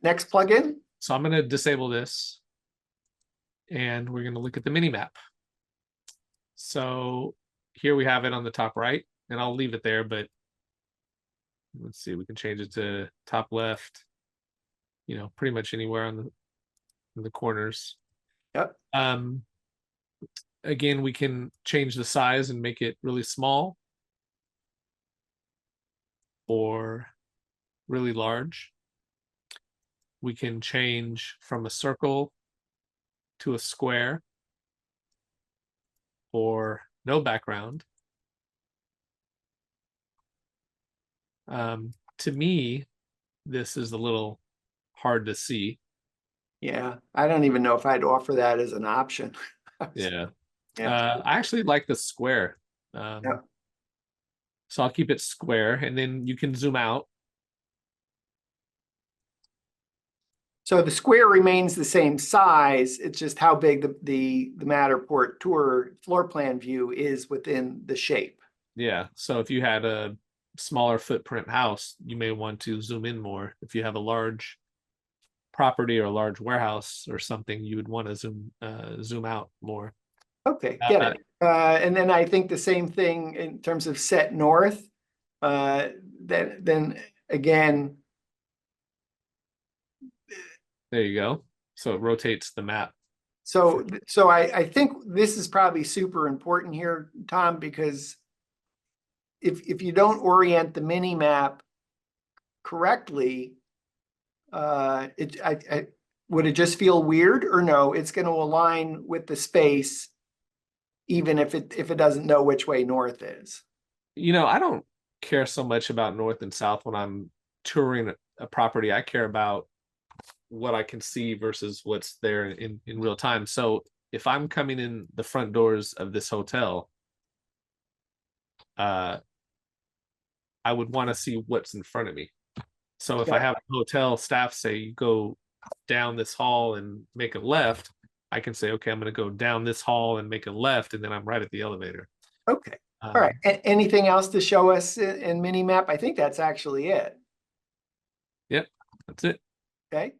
Next plugin. So I'm going to disable this and we're going to look at the mini map. So here we have it on the top right, and I'll leave it there, but let's see, we can change it to top left, you know, pretty much anywhere on the corners. Yep. Again, we can change the size and make it really small or really large. We can change from a circle to a square or no background. To me, this is a little hard to see. Yeah, I don't even know if I'd offer that as an option. Yeah. Yeah. I actually like the square. Yeah. So I'll keep it square, and then you can zoom out. So the square remains the same size. It's just how big the Matterport tour floor plan view is within the shape. Yeah. So if you had a smaller footprint house, you may want to zoom in more. If you have a large property or a large warehouse or something, you would want to zoom out more. Okay, get it. And then I think the same thing in terms of set north. Then again, there you go. So it rotates the map. so I think this is probably super important here, Tom, because if you don't orient the mini map correctly, would it just feel weird, or no? It's going to align with the space, even if it doesn't know which way north is. You know, I don't care so much about north and south when I'm touring a property. I care about what I can see versus what's there in real time. So if I'm coming in the front doors of this hotel, I would want to see what's in front of me. So if I have a hotel staff say you go down this hall and make a left, I can say, okay, I'm going to go down this hall and make a left, and then I'm right at the elevator. Okay. All right. Anything else to show us in mini map? I think that's actually it. Yep, that's it. Okay.